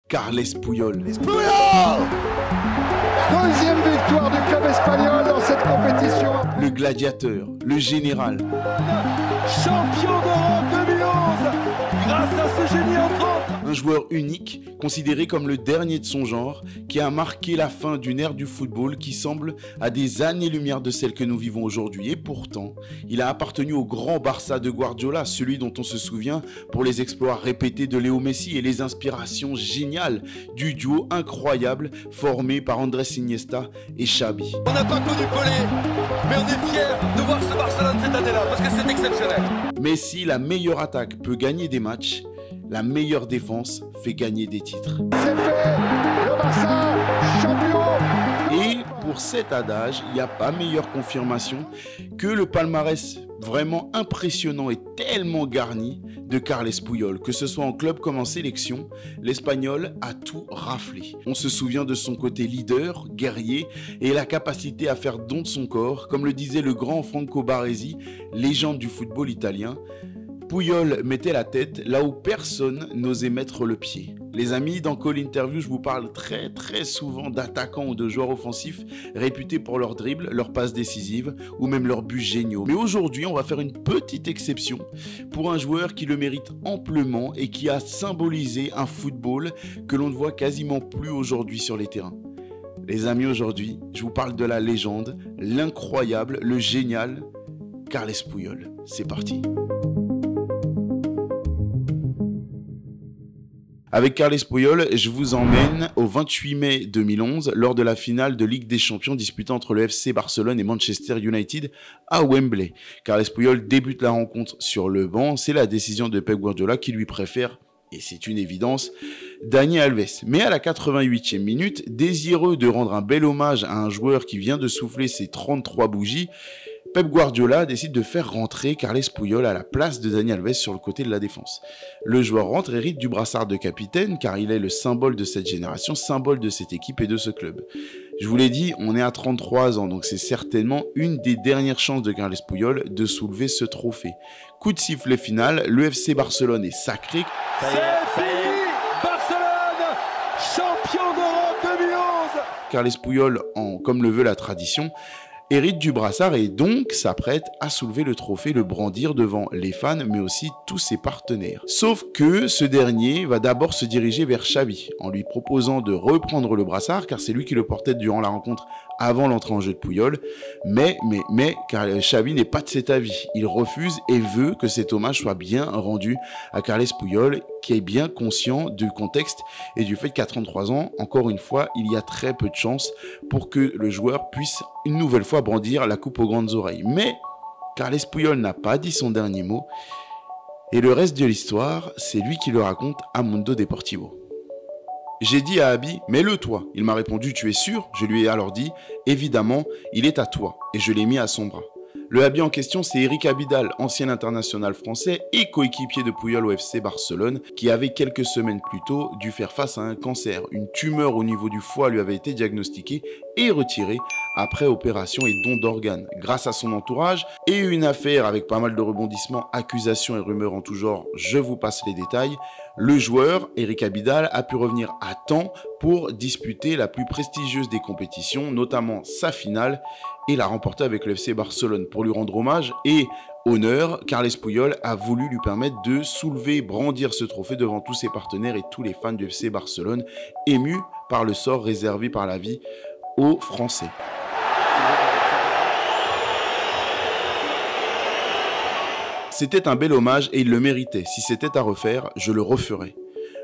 Carles Puyol. Puyol! Deuxième victoire du club espagnol dans cette compétition. Le gladiateur, le général. Champion d'Europe 2011 grâce à ce génie en 30. Un joueur unique, considéré comme le dernier de son genre, qui a marqué la fin d'une ère du football qui semble à des années-lumière de celle que nous vivons aujourd'hui. Et pourtant, il a appartenu au grand Barça de Guardiola, celui dont on se souvient pour les exploits répétés de Léo Messi et les inspirations géniales du duo incroyable formé par Andrés Iniesta et Xavi. On n'a pas connu Pelé, mais on est fiers de voir ce Barcelone cette année-là, parce que c'est exceptionnel. Mais si la meilleure attaque peut gagner des matchs, la meilleure défense fait gagner des titres. C'est fait, le Barça, champion. Et pour cet adage, il n'y a pas meilleure confirmation que le palmarès vraiment impressionnant et tellement garni de Carles Puyol. Que ce soit en club comme en sélection, l'Espagnol a tout raflé. On se souvient de son côté leader, guerrier et la capacité à faire don de son corps, comme le disait le grand Franco Baresi, légende du football italien. Puyol mettait la tête là où personne n'osait mettre le pied. Les amis, dans Call Interview, je vous parle très souvent d'attaquants ou de joueurs offensifs réputés pour leur dribble, leurs passes décisives ou même leurs buts géniaux. Mais aujourd'hui, on va faire une petite exception pour un joueur qui le mérite amplement et qui a symbolisé un football que l'on ne voit quasiment plus aujourd'hui sur les terrains. Les amis, aujourd'hui, je vous parle de la légende, l'incroyable, le génial Carles Puyol. C'est parti. Avec Carles Puyol, je vous emmène au 28 mai 2011 lors de la finale de Ligue des Champions disputée entre le FC Barcelone et Manchester United à Wembley. Carles Puyol débute la rencontre sur le banc, c'est la décision de Pep Guardiola qui lui préfère, et c'est une évidence, Dani Alves. Mais à la 88e minute, désireux de rendre un bel hommage à un joueur qui vient de souffler ses 33 bougies, Pep Guardiola décide de faire rentrer Carles Puyol à la place de Dani Alves sur le côté de la défense. Le joueur rentre, hérite du brassard de capitaine car il est le symbole de cette génération, symbole de cette équipe et de ce club. Je vous l'ai dit, on est à 33 ans, donc c'est certainement une des dernières chances de Carles Puyol de soulever ce trophée. Coup de sifflet final, le FC Barcelone est sacré. C'est fini, Barcelone, champion d'Europe 2011. Carles Puyol, comme le veut la tradition, hérite du brassard et donc s'apprête à soulever le trophée, le brandir devant les fans, mais aussi tous ses partenaires. Sauf que ce dernier va d'abord se diriger vers Xavi, en lui proposant de reprendre le brassard, car c'est lui qui le portait durant la rencontre avant l'entrée en jeu de Puyol. Mais car Xavi n'est pas de cet avis. Il refuse et veut que cet hommage soit bien rendu à Carles Puyol, qui est bien conscient du contexte et du fait qu'à 33 ans, encore une fois, il y a très peu de chances pour que le joueur puisse une nouvelle fois brandir la coupe aux grandes oreilles. Mais Carles Puyol n'a pas dit son dernier mot et le reste de l'histoire, c'est lui qui le raconte à Mundo Deportivo. J'ai dit à Abi, mets-le toi. Il m'a répondu, tu es sûr? Je lui ai alors dit, évidemment, il est à toi. Et je l'ai mis à son bras. Le Abi en question, c'est Eric Abidal, ancien international français et coéquipier de Puyol au FC Barcelone, qui avait quelques semaines plus tôt dû faire face à un cancer. Une tumeur au niveau du foie lui avait été diagnostiquée et retirée après opération et don d'organes. Grâce à son entourage et une affaire avec pas mal de rebondissements, accusations et rumeurs en tout genre, je vous passe les détails, le joueur, Eric Abidal, a pu revenir à temps pour disputer la plus prestigieuse des compétitions, notamment sa finale, et la remporter avec le FC Barcelone. Pour lui rendre hommage et honneur, Carles Puyol a voulu lui permettre de soulever et brandir ce trophée devant tous ses partenaires et tous les fans du FC Barcelone, émus par le sort réservé par la vie aux Français. C'était un bel hommage et il le méritait. Si c'était à refaire, je le referais.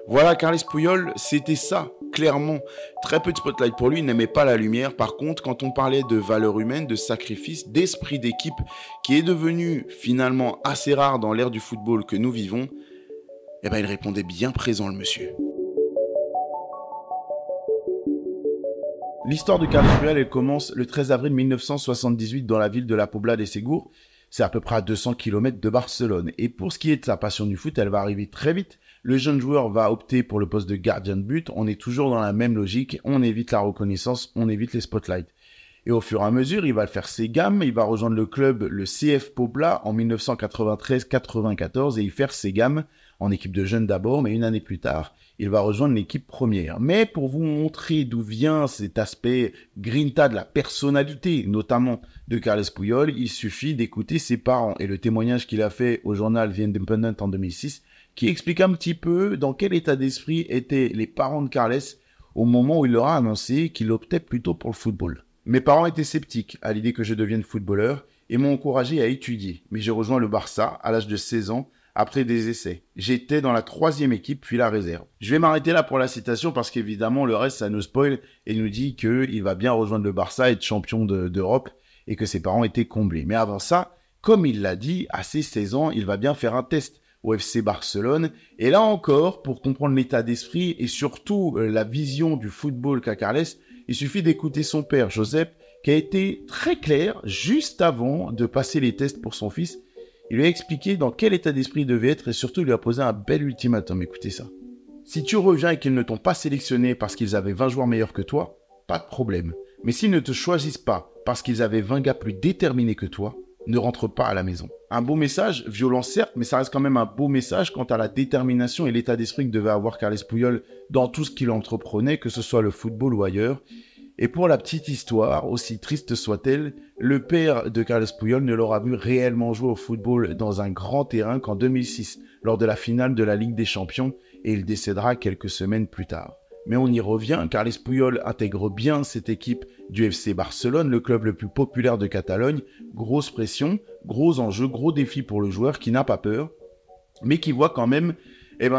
Voilà, Carles Puyol, c'était ça, clairement. Très peu de spotlight pour lui, il n'aimait pas la lumière. Par contre, quand on parlait de valeurs humaines, de sacrifice, d'esprit d'équipe, qui est devenu finalement assez rare dans l'ère du football que nous vivons, eh ben, il répondait bien présent, le monsieur. L'histoire de Carles Puyol, elle commence le 13 avril 1978 dans la ville de La Pobla de Segur. C'est à peu près à 200 km de Barcelone. Et pour ce qui est de sa passion du foot, elle va arriver très vite. Le jeune joueur va opter pour le poste de gardien de but. On est toujours dans la même logique. On évite la reconnaissance, on évite les spotlights. Et au fur et à mesure, il va faire ses gammes. Il va rejoindre le club, le CF Pobla, en 1993-94 et y faire ses gammes en équipe de jeunes d'abord, mais une année plus tard, il va rejoindre l'équipe première. Mais pour vous montrer d'où vient cet aspect grinta de la personnalité, notamment de Carles Puyol, il suffit d'écouter ses parents et le témoignage qu'il a fait au journal The Independent en 2006, qui explique un petit peu dans quel état d'esprit étaient les parents de Carles au moment où il leur a annoncé qu'il optait plutôt pour le football. Mes parents étaient sceptiques à l'idée que je devienne footballeur et m'ont encouragé à étudier, mais j'ai rejoint le Barça à l'âge de 16 ans après des essais. J'étais dans la 3e équipe puis la réserve. Je vais m'arrêter là pour la citation parce qu'évidemment le reste ça nous spoil et nous dit qu'il va bien rejoindre le Barça et être champion d'Europe et que ses parents étaient comblés. Mais avant ça, comme il l'a dit, à ses 16 ans, il va bien faire un test au FC Barcelone. Et là encore, pour comprendre l'état d'esprit et surtout la vision du football qu'a Carles, il suffit d'écouter son père, Josep, qui a été très clair juste avant de passer les tests pour son fils. Il lui a expliqué dans quel état d'esprit il devait être et surtout il lui a posé un bel ultimatum. Écoutez ça. Si tu reviens et qu'ils ne t'ont pas sélectionné parce qu'ils avaient 20 joueurs meilleurs que toi, pas de problème. Mais s'ils ne te choisissent pas parce qu'ils avaient 20 gars plus déterminés que toi, ne rentre pas à la maison. Un beau message, violent certes, mais ça reste quand même un beau message quant à la détermination et l'état d'esprit que devait avoir Carles Puyol dans tout ce qu'il entreprenait, que ce soit le football ou ailleurs. Et pour la petite histoire, aussi triste soit-elle, le père de Carles Puyol ne l'aura vu réellement jouer au football dans un grand terrain qu'en 2006, lors de la finale de la Ligue des Champions, et il décédera quelques semaines plus tard. Mais on y revient, Carles Puyol intègre bien cette équipe du FC Barcelone, le club le plus populaire de Catalogne. Grosse pression, gros enjeu, gros défi pour le joueur qui n'a pas peur, mais qui voit quand même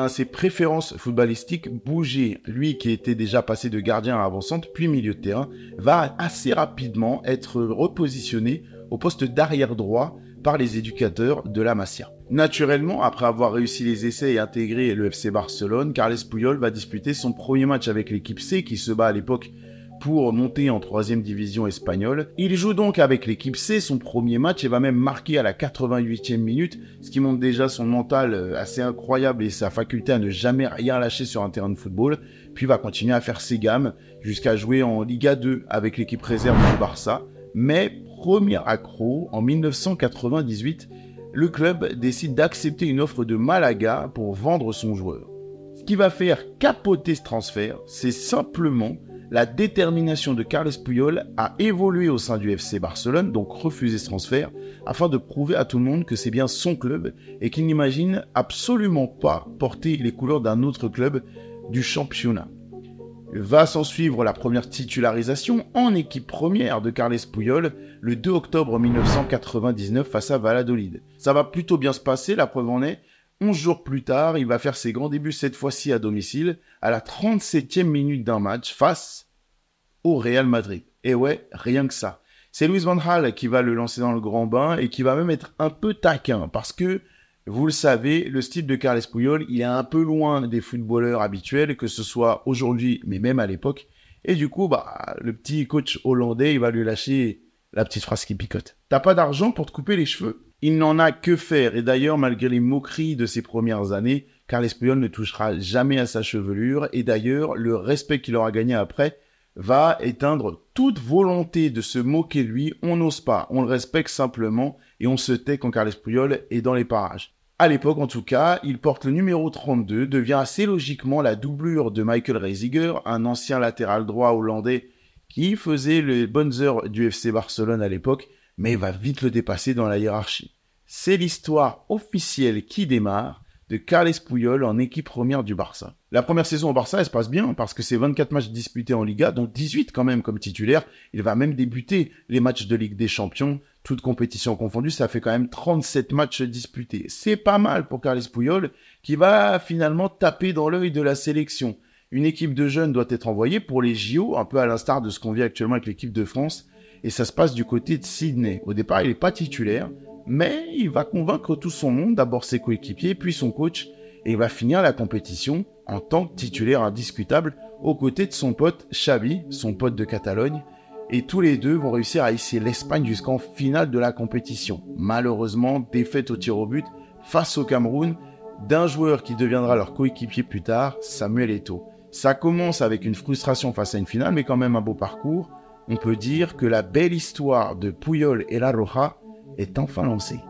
ses préférences footballistiques bouger. Lui qui était déjà passé de gardien à avant-centre, puis milieu de terrain, va assez rapidement être repositionné au poste d'arrière droit par les éducateurs de la Masia. Naturellement, après avoir réussi les essais et intégré le FC Barcelone, Carles Puyol va disputer son premier match avec l'équipe C qui se bat à l'époque pour monter en 3e division espagnole. Il joue donc avec l'équipe C son premier match et va même marquer à la 88e minute, ce qui montre déjà son mental assez incroyable et sa faculté à ne jamais rien lâcher sur un terrain de football, puis va continuer à faire ses gammes jusqu'à jouer en Liga 2 avec l'équipe réserve du Barça. Mais premier accro, en 1998, le club décide d'accepter une offre de Malaga pour vendre son joueur. Ce qui va faire capoter ce transfert, c'est simplement la détermination de Carles Puyol à évoluer au sein du FC Barcelone, donc refuser ce transfert, afin de prouver à tout le monde que c'est bien son club et qu'il n'imagine absolument pas porter les couleurs d'un autre club du championnat. Va s'en suivre la première titularisation en équipe première de Carles Puyol le 2 octobre 1999 face à Valladolid. Ça va plutôt bien se passer, la preuve en est. 11 jours plus tard, il va faire ses grands débuts cette fois-ci à domicile, à la 37e minute d'un match face au Real Madrid. Et ouais, rien que ça. C'est Louis van Gaal qui va le lancer dans le grand bain et qui va même être un peu taquin parce que, vous le savez, le style de Carles Puyol, il est un peu loin des footballeurs habituels, que ce soit aujourd'hui, mais même à l'époque. Et du coup, le petit coach hollandais, il va lui lâcher la petite phrase qui picote. T'as pas d'argent pour te couper les cheveux? Il n'en a que faire. Et d'ailleurs, malgré les moqueries de ses premières années, Carles Puyol ne touchera jamais à sa chevelure. Et d'ailleurs, le respect qu'il aura gagné après va éteindre toute volonté de se moquer de lui. On n'ose pas. On le respecte simplement et on se tait quand Carles Puyol est dans les parages. À l'époque, en tout cas, il porte le numéro 32, devient assez logiquement la doublure de Michael Reiziger, un ancien latéral droit hollandais qui faisait les bonnes heures du FC Barcelone à l'époque, mais va vite le dépasser dans la hiérarchie. C'est l'histoire officielle qui démarre de Carles Puyol en équipe première du Barça. La première saison au Barça, elle se passe bien parce que c'est 24 matchs disputés en Liga, dont 18 quand même comme titulaire. Il va même débuter les matchs de Ligue des Champions, toutes compétitions confondues, ça fait quand même 37 matchs disputés. C'est pas mal pour Carles Puyol qui va finalement taper dans l'œil de la sélection. Une équipe de jeunes doit être envoyée pour les JO, un peu à l'instar de ce qu'on vit actuellement avec l'équipe de France, et ça se passe du côté de Sydney. Au départ, il n'est pas titulaire, mais il va convaincre tout son monde, d'abord ses coéquipiers, puis son coach, et il va finir la compétition en tant que titulaire indiscutable aux côtés de son pote Xavi, son pote de Catalogne, et tous les deux vont réussir à hisser l'Espagne jusqu'en finale de la compétition. Malheureusement, défaite au tir au but face au Cameroun d'un joueur qui deviendra leur coéquipier plus tard, Samuel Eto'o. Ça commence avec une frustration face à une finale, mais quand même un beau parcours. On peut dire que la belle histoire de Puyol et La Roja est enfin lancée.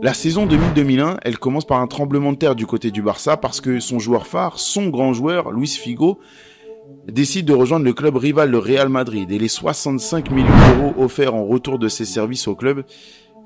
La saison 2000-2001, elle commence par un tremblement de terre du côté du Barça parce que son joueur phare, son grand joueur, Luis Figo, décide de rejoindre le club rival, le Real Madrid, et les 65 millions d'euros offerts en retour de ses services au club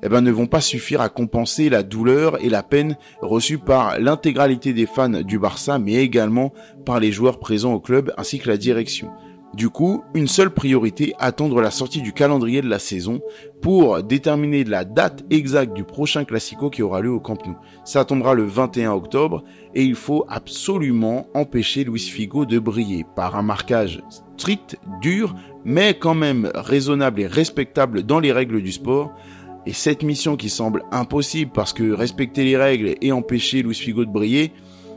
ne vont pas suffire à compenser la douleur et la peine reçues par l'intégralité des fans du Barça, mais également par les joueurs présents au club ainsi que la direction. Du coup, une seule priorité, attendre la sortie du calendrier de la saison pour déterminer la date exacte du prochain Classico qui aura lieu au Camp Nou. Ça tombera le 21 octobre et il faut absolument empêcher Luis Figo de briller par un marquage strict, dur, mais quand même raisonnable et respectable dans les règles du sport. Et cette mission qui semble impossible parce que respecter les règles et empêcher Luis Figo de briller,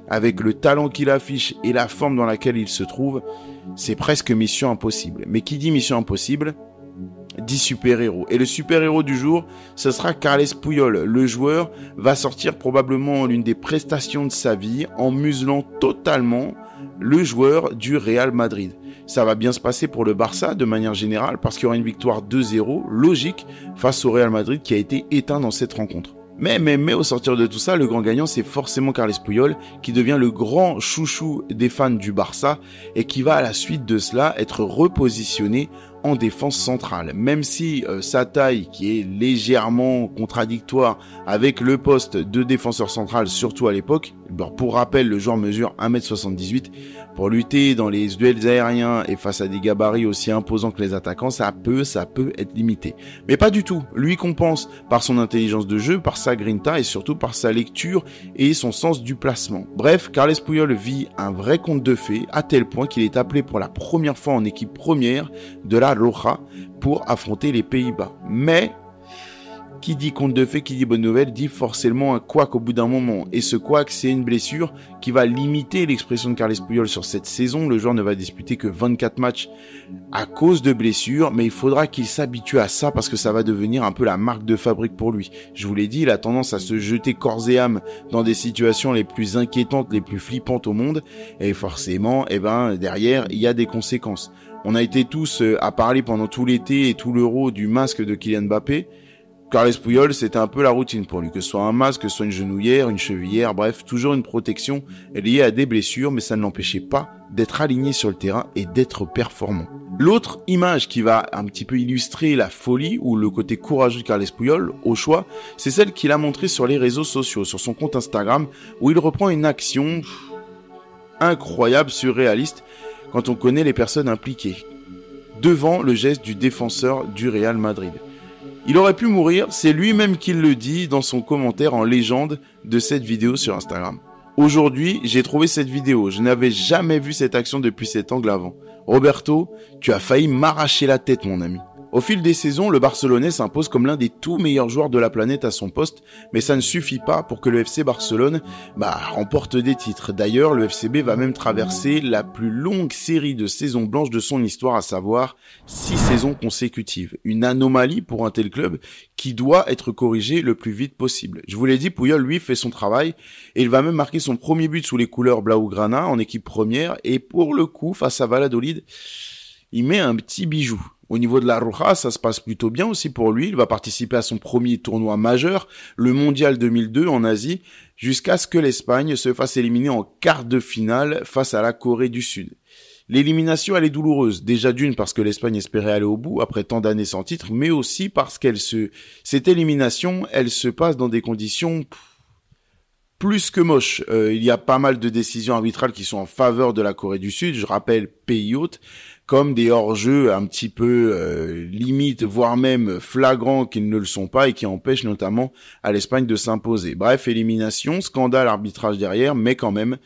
avec le talent qu'il affiche et la forme dans laquelle il se trouve, c'est presque mission impossible. Mais qui dit mission impossible, dit super-héros. Et le super-héros du jour, ce sera Carles Puyol. Le joueur va sortir probablement l'une des prestations de sa vie en muselant totalement le joueur du Real Madrid. Ça va bien se passer pour le Barça de manière générale parce qu'il y aura une victoire 2-0 logique face au Real Madrid qui a été éteint dans cette rencontre. Mais au sortir de tout ça, le grand gagnant, c'est forcément Carles Puyol, qui devient le grand chouchou des fans du Barça et qui va à la suite de cela être repositionné en défense centrale. Même si sa taille, qui est légèrement contradictoire avec le poste de défenseur central, surtout à l'époque, pour rappel, le joueur mesure 1m78, pour lutter dans les duels aériens et face à des gabarits aussi imposants que les attaquants, ça peut être limité. Mais pas du tout. Lui compense par son intelligence de jeu, par sa grinta et surtout par sa lecture et son sens du placement. Bref, Carles Puyol vit un vrai conte de fées à tel point qu'il est appelé pour la première fois en équipe première de la Roja pour affronter les Pays-Bas. Mais qui dit conte de fées, qui dit bonne nouvelle, dit forcément un couac au bout d'un moment. Et ce couac, c'est une blessure qui va limiter l'expression de Carles Puyol sur cette saison. Le joueur ne va disputer que 24 matchs à cause de blessures, mais il faudra qu'il s'habitue à ça parce que ça va devenir un peu la marque de fabrique pour lui. Je vous l'ai dit, il a tendance à se jeter corps et âme dans des situations les plus inquiétantes, les plus flippantes au monde. Et forcément, derrière, il y a des conséquences. On a été tous à parler pendant tout l'été et tout l'Euro du masque de Kylian Mbappé. Carles Puyol, c'était un peu la routine pour lui, que ce soit un masque, que ce soit une genouillère, une chevillère, bref, toujours une protection liée à des blessures, mais ça ne l'empêchait pas d'être aligné sur le terrain et d'être performant. L'autre image qui va un petit peu illustrer la folie ou le côté courageux de Carles Puyol, au choix, c'est celle qu'il a montrée sur les réseaux sociaux, sur son compte Instagram, où il reprend une action incroyable, surréaliste, quand on connaît les personnes impliquées, devant le geste du défenseur du Real Madrid. Il aurait pu mourir, c'est lui-même qui le dit dans son commentaire en légende de cette vidéo sur Instagram. Aujourd'hui, j'ai trouvé cette vidéo, je n'avais jamais vu cette action depuis cet angle avant. Roberto, tu as failli m'arracher la tête, mon ami. Au fil des saisons, le Barcelonais s'impose comme l'un des tout meilleurs joueurs de la planète à son poste, mais ça ne suffit pas pour que le FC Barcelone remporte des titres. D'ailleurs, le FCB va même traverser la plus longue série de saisons blanches de son histoire, à savoir 6 saisons consécutives. Une anomalie pour un tel club qui doit être corrigée le plus vite possible. Je vous l'ai dit, Puyol, lui, fait son travail et il va même marquer son premier but sous les couleurs blaugrana en équipe première et pour le coup, face à Valladolid, il met un petit bijou. Au niveau de la Roja, ça se passe plutôt bien aussi pour lui. Il va participer à son premier tournoi majeur, le Mondial 2002 en Asie, jusqu'à ce que l'Espagne se fasse éliminer en quart de finale face à la Corée du Sud. L'élimination, elle est douloureuse. Déjà d'une parce que l'Espagne espérait aller au bout après tant d'années sans titre, mais aussi parce cette élimination, elle se passe dans des conditions plus que moches. Il y a pas mal de décisions arbitrales qui sont en faveur de la Corée du Sud. Je rappelle, pays hôte, comme des hors-jeux un petit peu limite, voire même flagrants qu'ils ne le sont pas et qui empêchent notamment à l'Espagne de s'imposer. Bref, élimination, scandale, arbitrage derrière, mais quand même,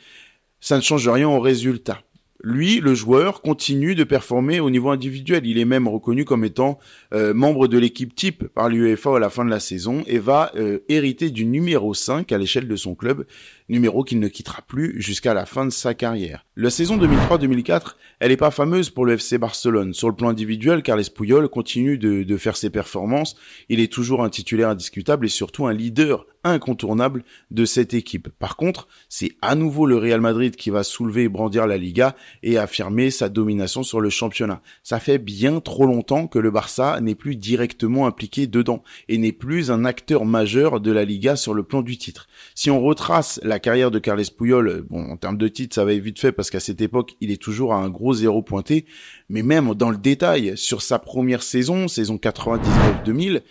ça ne change rien au résultat. Lui, le joueur, continue de performer au niveau individuel. Il est même reconnu comme étant membre de l'équipe type par l'UEFA à la fin de la saison et va hériter du numéro 5 à l'échelle de son club, numéro qu'il ne quittera plus jusqu'à la fin de sa carrière. La saison 2003-2004, elle est pas fameuse pour le FC Barcelone. Sur le plan individuel, Carles Puyol continue de faire ses performances. Il est toujours un titulaire indiscutable et surtout un leader incontournable de cette équipe. Par contre, c'est à nouveau le Real Madrid qui va soulever et brandir la Liga et affirmer sa domination sur le championnat. Ça fait bien trop longtemps que le Barça n'est plus directement impliqué dedans et n'est plus un acteur majeur de la Liga sur le plan du titre. Si on retrace la carrière de Carles Puyol, en termes de titre, ça va vite fait parce qu'à cette époque, il est toujours à un gros zéro pointé, mais même dans le détail, sur sa première saison 99-2000,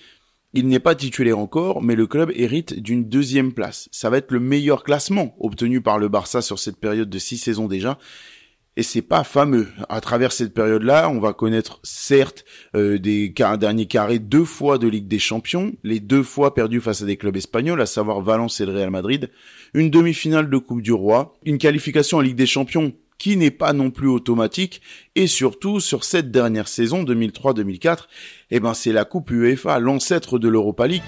il n'est pas titulaire encore, mais le club hérite d'une 2e place. Ça va être le meilleur classement obtenu par le Barça sur cette période de 6 saisons déjà. Et c'est pas fameux. À travers cette période-là, on va connaître certes des derniers carrés 2 fois de Ligue des Champions, les 2 fois perdus face à des clubs espagnols, à savoir Valence et le Real Madrid, une demi-finale de Coupe du Roi, une qualification en Ligue des Champions qui n'est pas non plus automatique, et surtout, sur cette dernière saison, 2003-2004, c'est la Coupe UEFA, l'ancêtre de l'Europa League,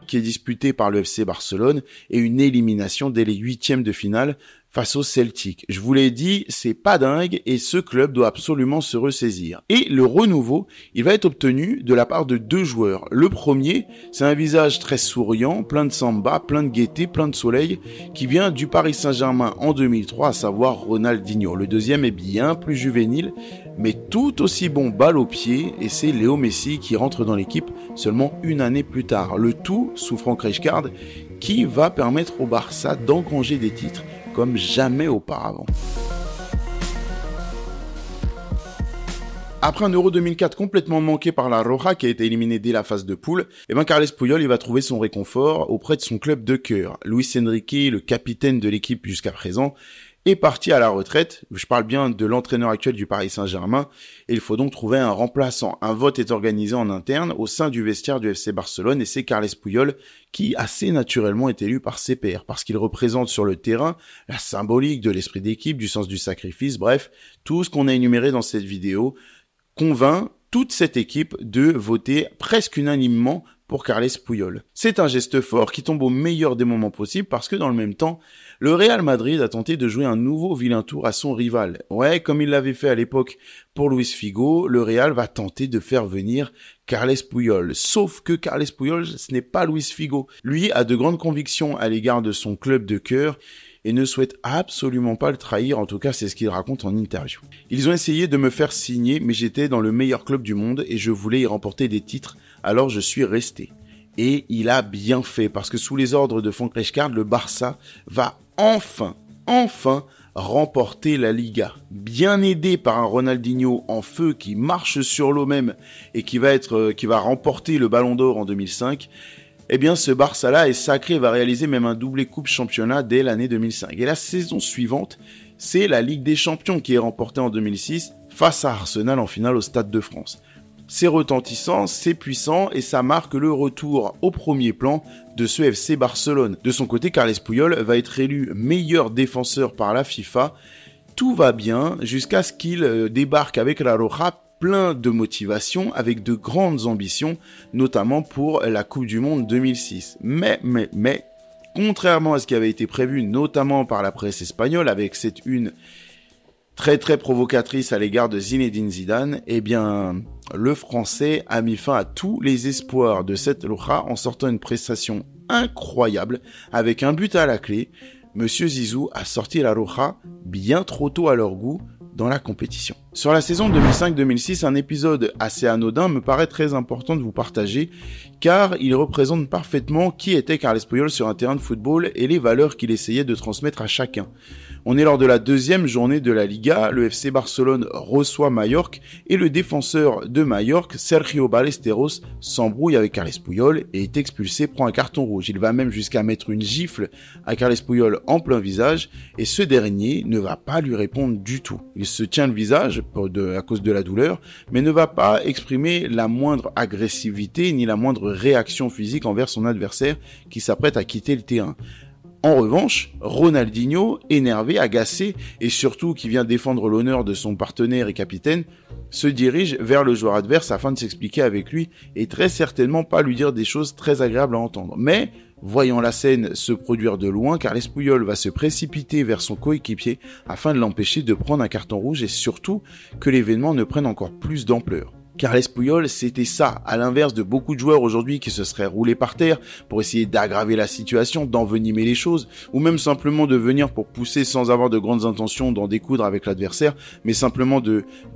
qui est disputée par le FC Barcelone, et une élimination dès les 8e de finale face au Celtic. Je vous l'ai dit, c'est pas dingue et ce club doit absolument se ressaisir. Et le renouveau, il va être obtenu de la part de 2 joueurs. Le premier, c'est un visage très souriant, plein de samba, plein de gaieté, plein de soleil, qui vient du Paris Saint-Germain en 2003, à savoir Ronaldinho. Le deuxième est bien plus juvénile, mais tout aussi bon balle au pied, et c'est Léo Messi qui rentre dans l'équipe seulement une année plus tard. Le tout sous Franck Rijkaard, qui va permettre au Barça d'engranger des titres comme jamais auparavant. Après un Euro 2004 complètement manqué par la Roja qui a été éliminé dès la phase de poule, Carles Puyol il va trouver son réconfort auprès de son club de cœur. Luis Enrique, le capitaine de l'équipe jusqu'à présent, est parti à la retraite. Je parle bien de l'entraîneur actuel du Paris Saint-Germain et il faut donc trouver un remplaçant. Un vote est organisé en interne au sein du vestiaire du FC Barcelone et c'est Carles Puyol qui assez naturellement est élu par ses pairs parce qu'il représente sur le terrain la symbolique de l'esprit d'équipe, du sens du sacrifice, bref, tout ce qu'on a énuméré dans cette vidéo convainc toute cette équipe de voter presque unanimement pour Carles Puyol. C'est un geste fort qui tombe au meilleur des moments possibles parce que dans le même temps, le Real Madrid a tenté de jouer un nouveau vilain tour à son rival. Ouais, comme il l'avait fait à l'époque pour Luis Figo, le Real va tenter de faire venir Carles Puyol. Sauf que Carles Puyol, ce n'est pas Luis Figo. Lui a de grandes convictions à l'égard de son club de cœur et ne souhaite absolument pas le trahir, en tout cas c'est ce qu'il raconte en interview. Ils ont essayé de me faire signer, mais j'étais dans le meilleur club du monde et je voulais y remporter des titres, alors je suis resté. Et il a bien fait, parce que sous les ordres de Franck Rijkaard, le Barça va enfin remporter la Liga. Bien aidé par un Ronaldinho en feu qui marche sur l'eau même et qui va remporter le Ballon d'Or en 2005, ce Barça-là est sacré et va réaliser même un doublé coupe championnat dès l'année 2005. Et la saison suivante, c'est la Ligue des Champions qui est remportée en 2006 face à Arsenal en finale au Stade de France. C'est retentissant, c'est puissant et ça marque le retour au premier plan de ce FC Barcelone. De son côté, Carles Puyol va être élu meilleur défenseur par la FIFA. Tout va bien jusqu'à ce qu'il débarque avec la Roja plein de motivation, avec de grandes ambitions, notamment pour la Coupe du Monde 2006. Mais, contrairement à ce qui avait été prévu, notamment par la presse espagnole, avec cette une très provocatrice à l'égard de Zinedine Zidane, le Français a mis fin à tous les espoirs de cette Roja en sortant une prestation incroyable, avec un but à la clé. Monsieur Zizou a sorti la Roja bien trop tôt à leur goût dans la compétition. Sur la saison 2005-2006, un épisode assez anodin me paraît très important de vous partager, car il représente parfaitement qui était Carles Puyol sur un terrain de football et les valeurs qu'il essayait de transmettre à chacun. On est lors de la 2e journée de la Liga, le FC Barcelone reçoit Majorque et le défenseur de Majorque, Sergio Ballesteros, s'embrouille avec Carles Puyol et est expulsé, prend un carton rouge. Il va même jusqu'à mettre une gifle à Carles Puyol en plein visage et ce dernier ne va pas lui répondre du tout. Il se tient le visage à cause de la douleur, mais ne va pas exprimer la moindre agressivité ni la moindre réaction physique envers son adversaire qui s'apprête à quitter le terrain. En revanche, Ronaldinho, énervé, agacé et surtout qui vient défendre l'honneur de son partenaire et capitaine, se dirige vers le joueur adverse afin de s'expliquer avec lui et très certainement pas lui dire des choses très agréables à entendre. Mais, voyant la scène se produire de loin, Carles Puyol va se précipiter vers son coéquipier afin de l'empêcher de prendre un carton rouge et surtout que l'événement ne prenne encore plus d'ampleur. Carles Puyol, c'était ça, à l'inverse de beaucoup de joueurs aujourd'hui qui se seraient roulés par terre pour essayer d'aggraver la situation, d'envenimer les choses, ou même simplement de venir pour pousser sans avoir de grandes intentions d'en découdre avec l'adversaire, mais simplement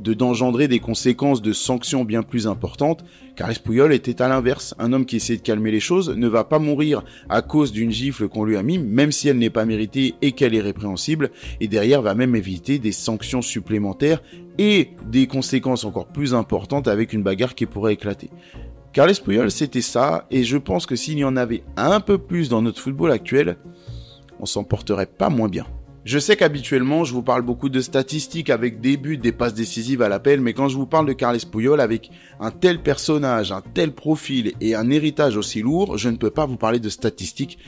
d'engendrer des conséquences de sanctions bien plus importantes. Carles Puyol était à l'inverse, un homme qui essayait de calmer les choses, ne va pas mourir à cause d'une gifle qu'on lui a mis, même si elle n'est pas méritée et qu'elle est répréhensible, et derrière va même éviter des sanctions supplémentaires et des conséquences encore plus importantes avec une bagarre qui pourrait éclater. Carles Puyol, c'était ça, et je pense que s'il y en avait un peu plus dans notre football actuel, on s'en porterait pas moins bien. Je sais qu'habituellement, je vous parle beaucoup de statistiques avec des buts, des passes décisives à l'appel, mais quand je vous parle de Carles Puyol avec un tel personnage, un tel profil et un héritage aussi lourd, je ne peux pas vous parler de statistiques.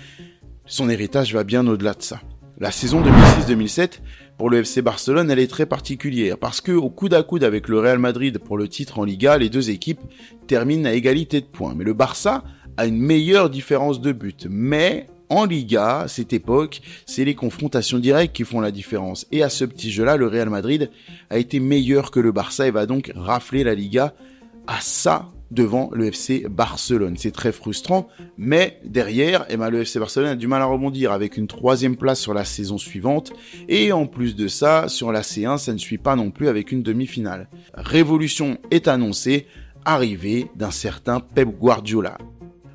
Son héritage va bien au-delà de ça. La saison 2006-2007, pour le FC Barcelone, elle est très particulière parce que, au coude à coude avec le Real Madrid pour le titre en Liga, les deux équipes terminent à égalité de points. Mais le Barça a une meilleure différence de buts. Mais en Liga, cette époque, c'est les confrontations directes qui font la différence. Et à ce petit jeu-là, le Real Madrid a été meilleur que le Barça et va donc rafler la Liga à ça devant le FC Barcelone. C'est très frustrant, mais derrière, le FC Barcelone a du mal à rebondir avec une 3e place sur la saison suivante. Et en plus de ça, sur la C1, ça ne suit pas non plus avec une demi-finale. Révolution est annoncée, arrivée d'un certain Pep Guardiola.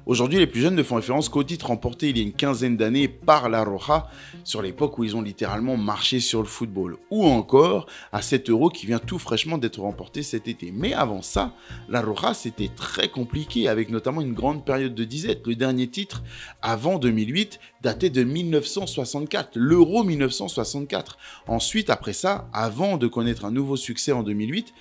Aujourd'hui, les plus jeunes ne font référence qu'au titre remporté il y a une quinzaine d'années par La Roja, sur l'époque où ils ont littéralement marché sur le football. Ou encore à cet Euro qui vient tout fraîchement d'être remporté cet été. Mais avant ça, La Roja, c'était très compliqué, avec notamment une grande période de disette. Le dernier titre, avant 2008, datait de 1964, l'Euro 1964. Ensuite, après ça, avant de connaître un nouveau succès en 2008,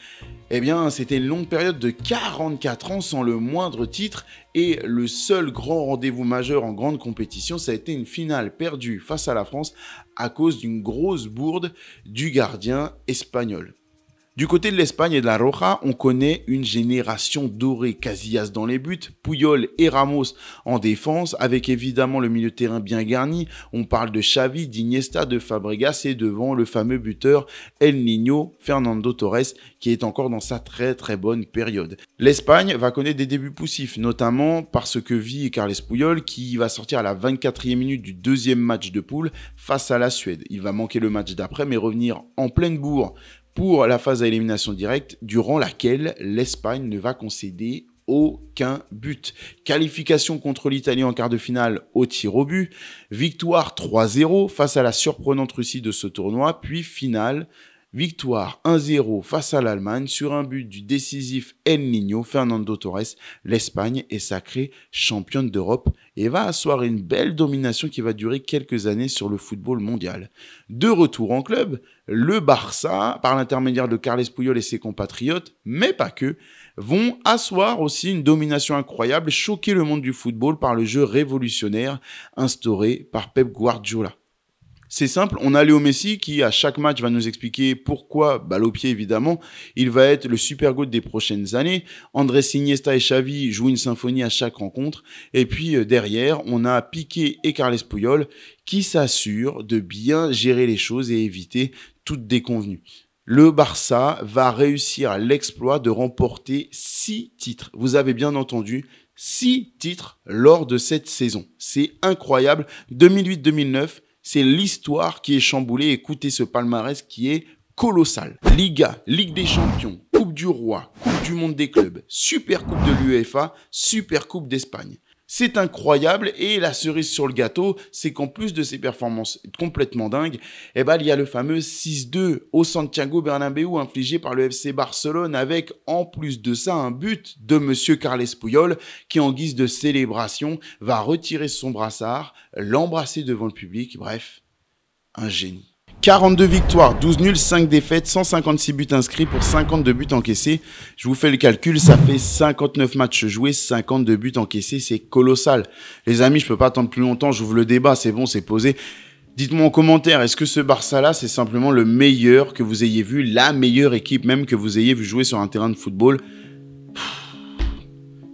c'était une longue période de 44 ans sans le moindre titre. Et le seul grand rendez-vous majeur en grande compétition, ça a été une finale perdue face à la France à cause d'une grosse bourde du gardien espagnol. Du côté de l'Espagne et de la Roja, on connaît une génération dorée. Casillas dans les buts, Puyol et Ramos en défense, avec évidemment le milieu de terrain bien garni. On parle de Xavi, d'Iniesta, de Fabregas et devant le fameux buteur El Niño, Fernando Torres, qui est encore dans sa très très bonne période. L'Espagne va connaître des débuts poussifs, notamment parce que vit Carles Puyol, qui va sortir à la 24e minute du 2e match de poule face à la Suède. Il va manquer le match d'après, mais revenir en pleine bourre pour la phase à élimination directe, durant laquelle l'Espagne ne va concéder aucun but. Qualification contre l'Italie en quart de finale au tir au but, victoire 3-0 face à la surprenante Russie de ce tournoi, puis finale, victoire 1-0 face à l'Allemagne sur un but du décisif El Niño, Fernando Torres. L'Espagne est sacrée championne d'Europe et va asseoir une belle domination qui va durer quelques années sur le football mondial. De retour en club, le Barça, par l'intermédiaire de Carles Puyol et ses compatriotes, mais pas que, vont asseoir aussi une domination incroyable, choquer le monde du football par le jeu révolutionnaire instauré par Pep Guardiola. C'est simple, on a Léo Messi qui à chaque match va nous expliquer pourquoi, balle au pied évidemment, il va être le super GOAT des prochaines années. Andrés Iniesta et Xavi jouent une symphonie à chaque rencontre. Et puis derrière, on a Piqué et Carles Puyol qui s'assurent de bien gérer les choses et éviter toute déconvenue. Le Barça va réussir l'exploit de remporter 6 titres. Vous avez bien entendu, 6 titres lors de cette saison. C'est incroyable. 2008-2009, c'est l'histoire qui est chamboulée. Écoutez ce palmarès qui est colossal. Liga, Ligue des Champions, Coupe du Roi, Coupe du Monde des clubs, Super Coupe de l'UEFA, Super Coupe d'Espagne. C'est incroyable et la cerise sur le gâteau, c'est qu'en plus de ces performances complètement dingues, il y a le fameux 6-2 au Santiago Bernabéu infligé par le FC Barcelone avec en plus de ça un but de monsieur Carles Puyol qui en guise de célébration va retirer son brassard, l'embrasser devant le public, bref, un génie. 42 victoires, 12 nuls, 5 défaites, 156 buts inscrits pour 52 buts encaissés. Je vous fais le calcul, ça fait 59 matchs joués, 52 buts encaissés, c'est colossal. Les amis, je peux pas attendre plus longtemps, j'ouvre le débat, c'est bon, c'est posé. Dites-moi en commentaire, est-ce que ce Barça-là, c'est simplement le meilleur que vous ayez vu, la meilleure équipe même que vous ayez vu jouer sur un terrain de football?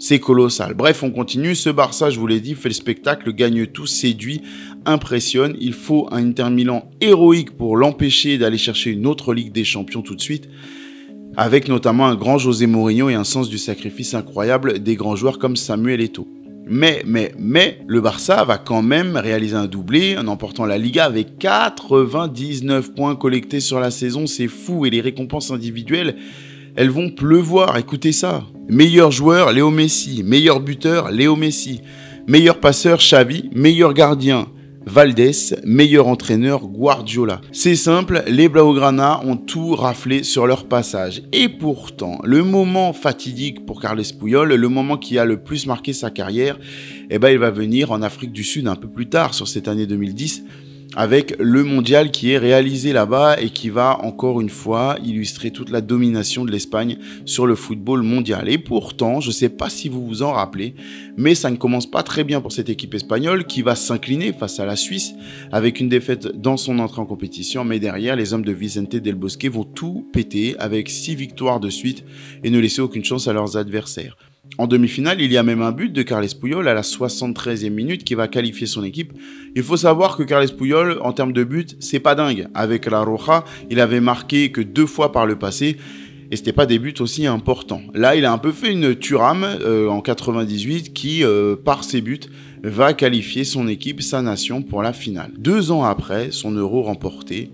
C'est colossal. Bref, on continue. Ce Barça, je vous l'ai dit, fait le spectacle, gagne tout, séduit, impressionne. Il faut un Inter Milan héroïque pour l'empêcher d'aller chercher une autre Ligue des Champions tout de suite, avec notamment un grand José Mourinho et un sens du sacrifice incroyable des grands joueurs comme Samuel Eto'o. Mais, le Barça va quand même réaliser un doublé en emportant la Liga avec 99 points collectés sur la saison. C'est fou. Et les récompenses individuelles, elles vont pleuvoir, écoutez ça. Meilleur joueur, Léo Messi. Meilleur buteur, Léo Messi. Meilleur passeur, Xavi. Meilleur gardien, Valdés. Meilleur entraîneur, Guardiola. C'est simple, les Blaugrana ont tout raflé sur leur passage. Et pourtant, le moment fatidique pour Carles Puyol, le moment qui a le plus marqué sa carrière, il va venir en Afrique du Sud un peu plus tard, sur cette année 2010, avec le mondial qui est réalisé là-bas et qui va encore une fois illustrer toute la domination de l'Espagne sur le football mondial. Et pourtant, je ne sais pas si vous vous en rappelez, mais ça ne commence pas très bien pour cette équipe espagnole qui va s'incliner face à la Suisse avec une défaite dans son entrée en compétition. Mais derrière, les hommes de Vicente Del Bosque vont tout péter avec 6 victoires de suite et ne laisser aucune chance à leurs adversaires. En demi-finale, il y a même un but de Carles Puyol à la 73e minute qui va qualifier son équipe. Il faut savoir que Carles Puyol, en termes de but, c'est pas dingue. Avec la Roja, il avait marqué que 2 fois par le passé et c'était pas des buts aussi importants. Là, il a un peu fait une Thuram en 98 qui, par ses buts, va qualifier son équipe, sa nation, pour la finale. 2 ans après son Euro remporté,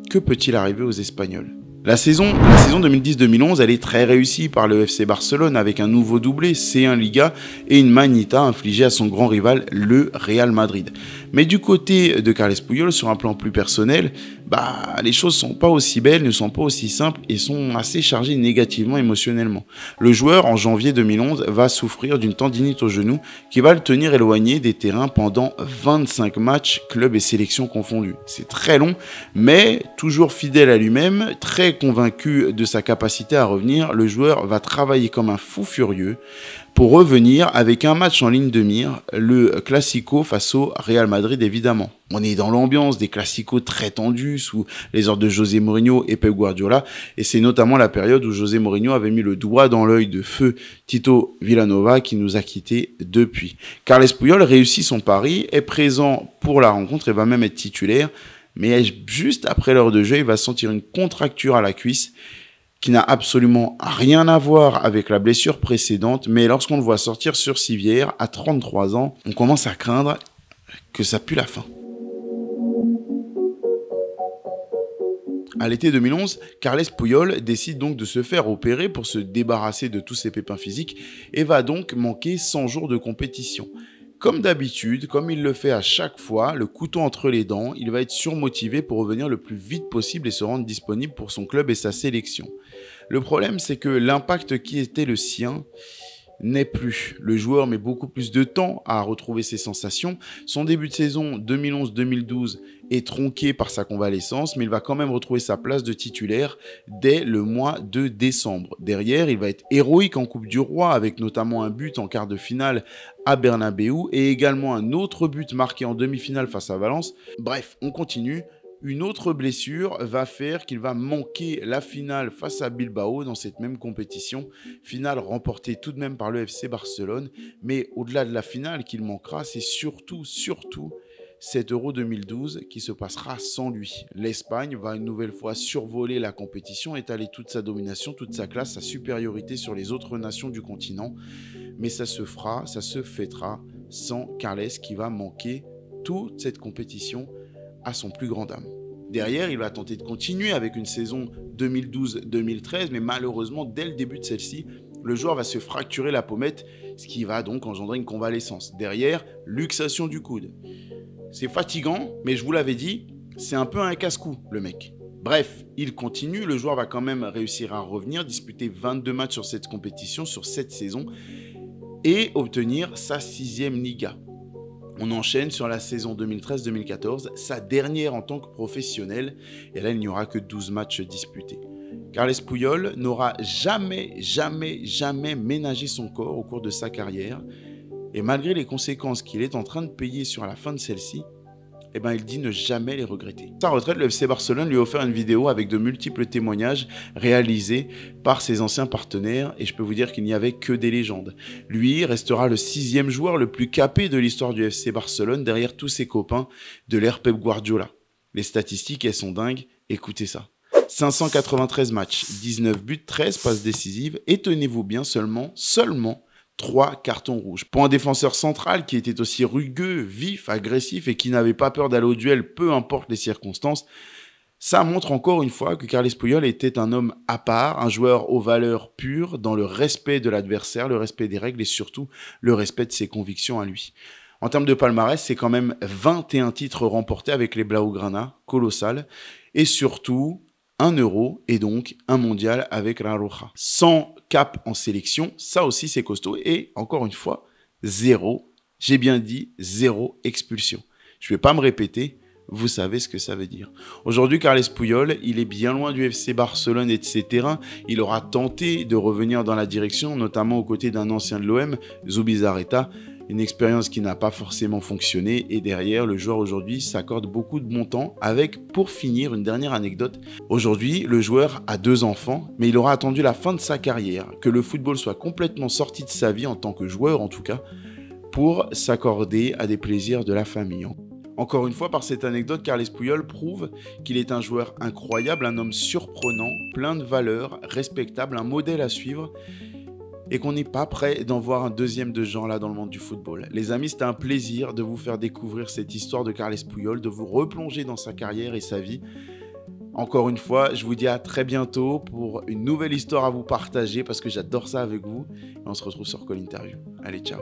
que peut-il arriver aux Espagnols ? La saison 2010-2011, elle est très réussie par le FC Barcelone avec un nouveau doublé, C1 Liga et une manita infligée à son grand rival, le Real Madrid. Mais du côté de Carles Puyol, sur un plan plus personnel, les choses sont pas aussi belles, ne sont pas aussi simples et sont assez chargées négativement émotionnellement. Le joueur, en janvier 2011, va souffrir d'une tendinite au genou qui va le tenir éloigné des terrains pendant 25 matchs, clubs et sélections confondus. C'est très long, mais toujours fidèle à lui-même, très convaincu de sa capacité à revenir, le joueur va travailler comme un fou furieux pour revenir avec un match en ligne de mire, le Classico face au Real Madrid évidemment. On est dans l'ambiance des Classicos très tendus sous les ordres de José Mourinho et Pep Guardiola et c'est notamment la période où José Mourinho avait mis le doigt dans l'œil de feu Tito Vilanova qui nous a quittés depuis. Carles Puyol réussit son pari, est présent pour la rencontre et va même être titulaire, mais juste après l'heure de jeu, il va sentir une contracture à la cuisse qui n'a absolument rien à voir avec la blessure précédente, mais lorsqu'on le voit sortir sur civière à 33 ans, on commence à craindre que ça pue la fin. À l'été 2011, Carles Puyol décide donc de se faire opérer pour se débarrasser de tous ses pépins physiques et va donc manquer 100 jours de compétition. Comme d'habitude, comme il le fait à chaque fois, le couteau entre les dents, il va être surmotivé pour revenir le plus vite possible et se rendre disponible pour son club et sa sélection. Le problème, c'est que l'impact qui était le sien n'est plus. Le joueur met beaucoup plus de temps à retrouver ses sensations. Son début de saison 2011-2012 est tronqué par sa convalescence, mais il va quand même retrouver sa place de titulaire dès le mois de décembre. Derrière, il va être héroïque en Coupe du Roi, avec notamment un but en quart de finale à Bernabéu et également un autre but marqué en demi-finale face à Valence. Bref, on continue. Une autre blessure va faire qu'il va manquer la finale face à Bilbao dans cette même compétition. Finale remportée tout de même par le FC Barcelone. Mais au-delà de la finale qu'il manquera, c'est surtout cet Euro 2012 qui se passera sans lui. L'Espagne va une nouvelle fois survoler la compétition, étaler toute sa domination, toute sa classe, sa supériorité sur les autres nations du continent. Mais ça se fera, ça se fêtera sans Carles qui va manquer toute cette compétition à son plus grand âme. Derrière, il va tenter de continuer avec une saison 2012-2013, mais malheureusement, dès le début de celle-ci, le joueur va se fracturer la pommette, ce qui va donc engendrer une convalescence. Derrière, luxation du coude. C'est fatigant, mais je vous l'avais dit, c'est un peu un casse-cou, le mec. Bref, il continue, le joueur va quand même réussir à revenir, disputer 22 matchs sur cette compétition, sur cette saison, et obtenir sa 6e Liga. On enchaîne sur la saison 2013-2014, sa dernière en tant que professionnel, et là il n'y aura que 12 matchs disputés. Carles Puyol n'aura jamais ménagé son corps au cours de sa carrière, et malgré les conséquences qu'il est en train de payer sur la fin de celle-ci, il dit ne jamais les regretter. À sa retraite, le FC Barcelone lui a offert une vidéo avec de multiples témoignages réalisés par ses anciens partenaires, et je peux vous dire qu'il n'y avait que des légendes. Lui restera le 6e joueur le plus capé de l'histoire du FC Barcelone, derrière tous ses copains de l'ère Pep Guardiola. Les statistiques, elles sont dingues, écoutez ça. 593 matchs, 19 buts, 13 passes décisives, et tenez-vous bien, seulement 3 cartons rouges. Pour un défenseur central qui était aussi rugueux, vif, agressif et qui n'avait pas peur d'aller au duel, peu importe les circonstances, ça montre encore une fois que Carles Puyol était un homme à part, un joueur aux valeurs pures, dans le respect de l'adversaire, le respect des règles et surtout le respect de ses convictions à lui. En termes de palmarès, c'est quand même 21 titres remportés avec les Blaugrana, colossal, et surtout 1 Euro et donc un mondial avec la Roja. 100 caps en sélection, ça aussi c'est costaud. Et encore une fois, 0, j'ai bien dit 0 expulsion. Je ne vais pas me répéter, vous savez ce que ça veut dire. Aujourd'hui, Carles Puyol, il est bien loin du FC Barcelone et de ses terrains. Il aura tenté de revenir dans la direction, notamment aux côtés d'un ancien de l'OM, Zubizarreta. Une expérience qui n'a pas forcément fonctionné, et derrière, le joueur aujourd'hui s'accorde beaucoup de bon temps avec, pour finir, une dernière anecdote. Aujourd'hui, le joueur a 2 enfants, mais il aura attendu la fin de sa carrière, que le football soit complètement sorti de sa vie en tant que joueur en tout cas, pour s'accorder à des plaisirs de la famille. Encore une fois, par cette anecdote, Carles Puyol prouve qu'il est un joueur incroyable, un homme surprenant, plein de valeurs, respectable, un modèle à suivre, et qu'on n'est pas prêt d'en voir un deuxième de genre là dans le monde du football. Les amis, c'était un plaisir de vous faire découvrir cette histoire de Carles Puyol, de vous replonger dans sa carrière et sa vie. Encore une fois, je vous dis à très bientôt pour une nouvelle histoire à vous partager parce que j'adore ça avec vous. Et on se retrouve sur Call Interview. Allez, ciao.